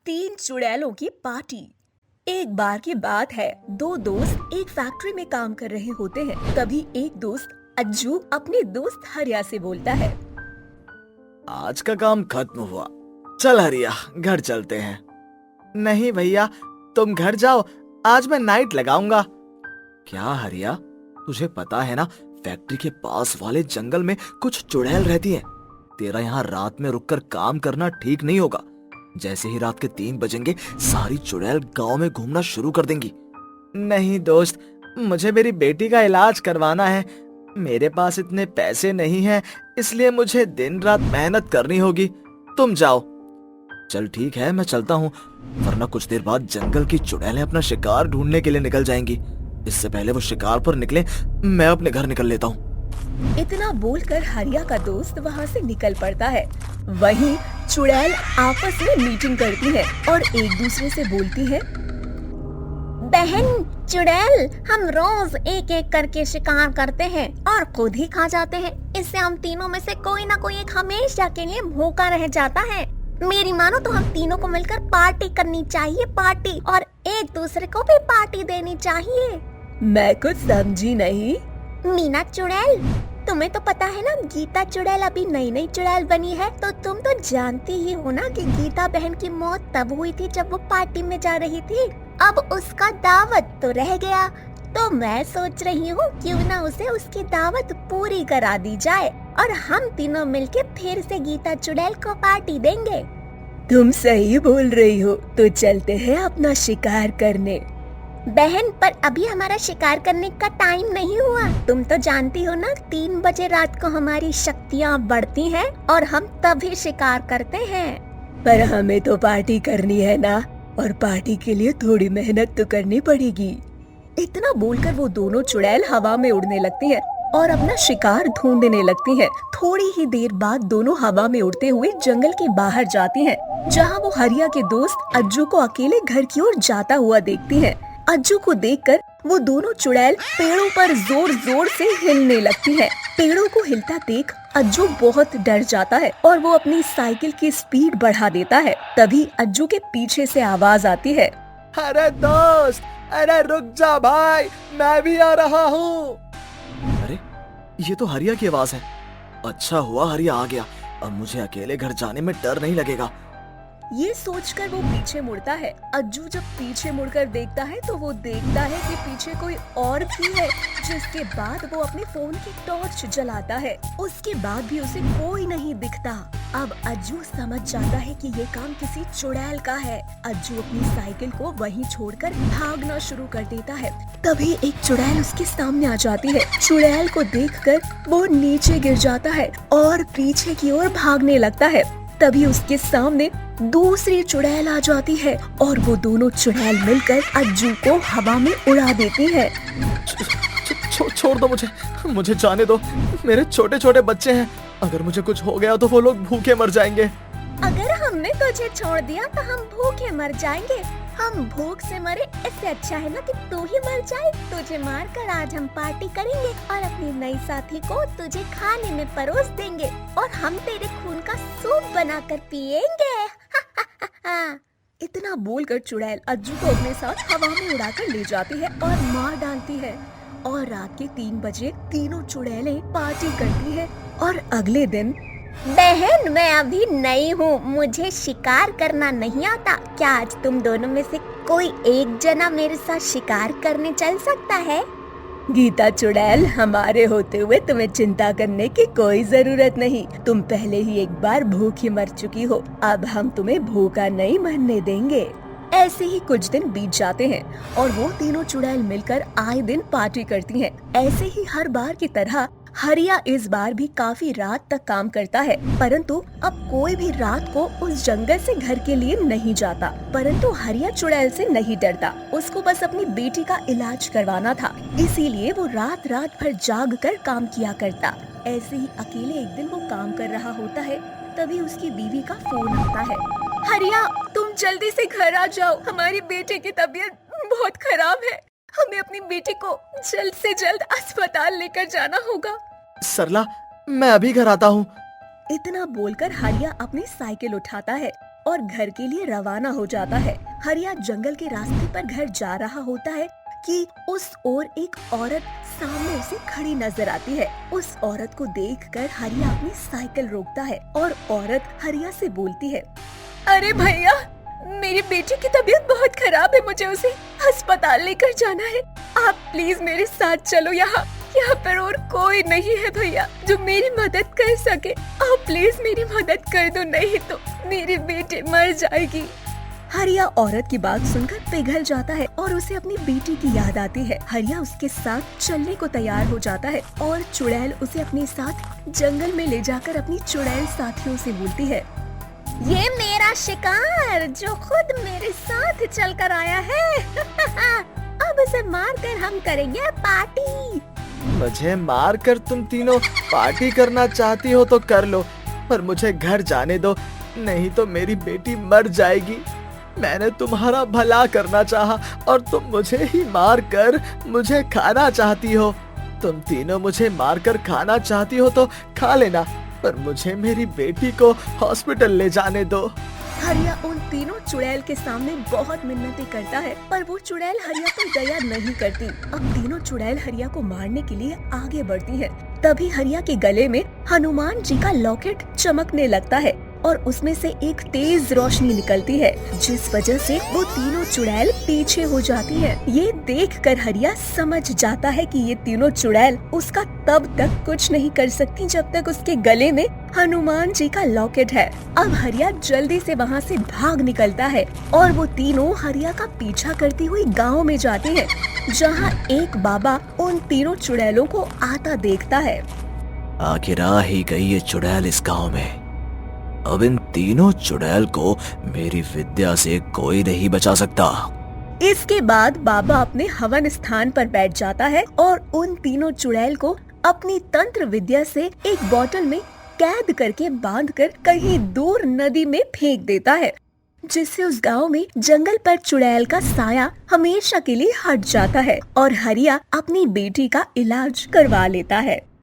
तीन चुड़ैलों की पार्टी। एक बार की बात है, दो दोस्त एक फैक्ट्री में काम कर रहे होते हैं। तभी एक दोस्त अज्जू अपने दोस्त हरिया से बोलता है। आज का काम खत्म हुआ, चल हरिया घर चलते हैं। नहीं भैया, तुम घर जाओ, आज मैं नाइट लगाऊंगा। क्या हरिया, तुझे पता है ना, फैक्ट्री के पास वाले जंगल में कुछ चुड़ैल रहती हैं। तेरा यहाँ रात में रुककर काम करना ठीक नहीं होगा। जैसे ही रात के 3 बजेंगे सारी चुड़ैल गांव में घूमना शुरू कर देंगी। नहीं दोस्त, मुझे मेरी बेटी का इलाज करवाना है। मेरे पास इतने पैसे नहीं हैं, इसलिए मुझे दिन रात मेहनत करनी होगी। तुम जाओ। चल ठीक है, मैं चलता हूँ, वरना कुछ देर बाद जंगल की चुड़ैलें अपना शिकार ढूंढने के लिए निकल जाएंगी। इससे पहले वो शिकार पर निकले, मैं अपने घर निकल लेता हूँ। इतना बोलकर हरिया का दोस्त वहाँ से निकल पड़ता है। वहीं चुड़ैल आपस में मीटिंग करती है और एक दूसरे से बोलती है। बहन चुड़ैल, हम रोज एक एक करके शिकार करते हैं और खुद ही खा जाते हैं। इससे हम तीनों में से कोई ना कोई एक हमेशा के लिए भूखा रह जाता है। मेरी मानो तो हम तीनों को मिलकर पार्टी करनी चाहिए, पार्टी, और एक दूसरे को भी पार्टी देनी चाहिए। मैं कुछ समझी नहीं। मीना चुड़ैल, तुम्हें तो पता है ना, गीता चुड़ैल अभी नई नई चुड़ैल बनी है, तो तुम तो जानती ही हो ना कि गीता बहन की मौत तब हुई थी जब वो पार्टी में जा रही थी। अब उसका दावत तो रह गया, तो मैं सोच रही हूँ क्यों ना उसे उसकी दावत पूरी करा दी जाए और हम तीनों मिलके फिर से गीता चुड़ैल को पार्टी देंगे। तुम सही बोल रही हो, तो चलते हैं अपना शिकार करने। बहन, पर अभी हमारा शिकार करने का टाइम नहीं हुआ। तुम तो जानती हो ना, 3 बजे रात को हमारी शक्तियाँ बढ़ती हैं और हम तभी शिकार करते हैं। पर हमें तो पार्टी करनी है ना, और पार्टी के लिए थोड़ी मेहनत तो करनी पड़ेगी। इतना बोलकर वो दोनों चुड़ैल हवा में उड़ने लगती हैं और अपना शिकार ढूंढने लगती हैं। थोड़ी ही देर बाद दोनों हवा में उड़ते हुए जंगल के बाहर जाती हैं, जहाँ वो हरिया के दोस्त अज्जू को अकेले घर की ओर जाता हुआ देखती हैं। अज्जू को देखकर वो दोनों चुड़ैल पेड़ों पर जोर जोर से हिलने लगती हैं। पेड़ों को हिलता देख अज्जू बहुत डर जाता है और वो अपनी साइकिल की स्पीड बढ़ा देता है। तभी अज्जू के पीछे से आवाज आती है। अरे दोस्त, अरे रुक जा भाई, मैं भी आ रहा हूँ। अरे ये तो हरिया की आवाज है। अच्छा हुआ हरिया आ गया, अब मुझे अकेले घर जाने में डर नहीं लगेगा। ये सोचकर वो पीछे मुड़ता है। अज्जू जब पीछे मुड़कर देखता है तो वो देखता है कि पीछे कोई और भी है, जिसके बाद वो अपने फोन की टॉर्च जलाता है। उसके बाद भी उसे कोई नहीं दिखता। अब अज्जू समझ जाता है कि ये काम किसी चुड़ैल का है। अज्जू अपनी साइकिल को वहीं छोड़कर भागना शुरू कर देता है। तभी एक चुड़ैल उसके सामने आ जाती है। चुड़ैल को देखकर वो नीचे गिर जाता है और पीछे की ओर भागने लगता है। तभी उसके सामने दूसरी चुड़ैल आ जाती है और वो दोनों चुड़ैल मिलकर अज्जू को हवा में उड़ा देती है। छोड़ दो मुझे जाने दो। मेरे छोटे छोटे बच्चे हैं, अगर मुझे कुछ हो गया तो वो लोग भूखे मर जाएंगे। अगर हमने तुझे छोड़ दिया तो हम भूखे मर जाएंगे। हम भूख से मरे, इससे अच्छा है ना कि तू ही मर जाए। तुझे मारकर आज हम पार्टी करेंगे और अपनी नई साथी को तुझे खाने में परोस देंगे और हम तेरे खून का सूप बनाकर पिएंगे। इतना बोलकर चुड़ैल अज्जू को अपने साथ हवा में उड़ाकर ले जाती है और मार डालती है। और रात के 3 बजे तीनों चुड़ैलें पार्टी करती है। और अगले दिन, बहन, मैं अभी नई हूँ, मुझे शिकार करना नहीं आता। क्या आज तुम दोनों में से कोई एक जना मेरे साथ शिकार करने चल सकता है? गीता चुड़ैल, हमारे होते हुए तुम्हें चिंता करने की कोई जरूरत नहीं। तुम पहले ही एक बार भूखी मर चुकी हो, अब हम तुम्हें भूखा नहीं मरने देंगे। ऐसे ही कुछ दिन बीत जाते हैं और वो तीनों चुड़ैल मिलकर आए दिन पार्टी करती हैं। ऐसे ही हर बार की तरह हरिया इस बार भी काफी रात तक काम करता है, परंतु अब कोई भी रात को उस जंगल से घर के लिए नहीं जाता। परंतु हरिया चुड़ैल से नहीं डरता, उसको बस अपनी बेटी का इलाज करवाना था, इसीलिए वो रात रात भर जाग कर काम किया करता। ऐसे ही अकेले एक दिन वो काम कर रहा होता है, तभी उसकी बीवी का फोन आता है। हरिया, तुम जल्दी से घर आ जाओ, हमारी बेटी की तबीयत बहुत खराब है। हमें अपनी बेटी को जल्द से जल्द अस्पताल लेकर जाना होगा। सरला, मैं अभी घर आता हूँ। इतना बोलकर हरिया अपनी साइकिल उठाता है और घर के लिए रवाना हो जाता है। हरिया जंगल के रास्ते पर घर जा रहा होता है कि उस ओर एक औरत सामने उसे खड़ी नजर आती है। उस औरत को देखकर हरिया अपनी साइकिल रोकता है और औरत हरिया से बोलती है, अरे भैया, मेरी बेटी की तबीयत बहुत खराब है, मुझे उसे अस्पताल लेकर जाना है। आप प्लीज मेरे साथ चलो। यहाँ पर और कोई नहीं है भैया जो मेरी मदद कर सके। आप प्लीज मेरी मदद कर दो, नहीं तो मेरी बेटी मर जाएगी। हरिया औरत की बात सुनकर पिघल जाता है और उसे अपनी बेटी की याद आती है। हरिया उसके साथ चलने को तैयार हो जाता है और चुड़ैल उसे अपने साथ जंगल में ले जाकर अपनी चुड़ैल साथियों से बोलती है, ये मेरा शिकार जो खुद मेरे साथ चलकर आया है। अब उसे मारकर हम करेंगे पार्टी। मुझे मार कर तुम तीनों पार्टी करना चाहती हो तो कर लो, पर मुझे घर जाने दो, नहीं तो मेरी बेटी मर जाएगी। मैंने तुम्हारा भला करना चाहा और तुम मुझे ही मार कर मुझे खाना चाहती हो। तुम तीनों मुझे मार कर खाना चाहती हो तो खा लेना, पर मुझे मेरी बेटी को हॉस्पिटल ले जाने दो। हरिया उन तीनों चुड़ैल के सामने बहुत मिन्नतें करता है, पर वो चुड़ैल हरिया पर दया नहीं करती। अब तीनों चुड़ैल हरिया को मारने के लिए आगे बढ़ती है। तभी हरिया के गले में हनुमान जी का लॉकेट चमकने लगता है और उसमें से एक तेज रोशनी निकलती है, जिस वजह से वो तीनों चुड़ैल पीछे हो जाती है। ये देखकर हरिया समझ जाता है कि ये तीनों चुड़ैल उसका तब तक कुछ नहीं कर सकती जब तक उसके गले में हनुमान जी का लॉकेट है। अब हरिया जल्दी से वहाँ से भाग निकलता है और वो तीनों हरिया का पीछा करती हुई गाँव में जाती है, जहाँ एक बाबा उन तीनों चुड़ैलों को आता देखता है। आखिर आ ही गई ये चुड़ैल इस गांव में। अब इन तीनों चुड़ैल को मेरी विद्या से कोई नहीं बचा सकता। इसके बाद बाबा अपने हवन स्थान पर बैठ जाता है और उन तीनों चुड़ैल को अपनी तंत्र विद्या से एक बोतल में कैद करके बांधकर कहीं दूर नदी में फेंक देता है, जिससे उस गांव में जंगल पर चुड़ैल का साया हमेशा के लिए हट जाता है और हरिया अपनी बेटी का इलाज करवा लेता है।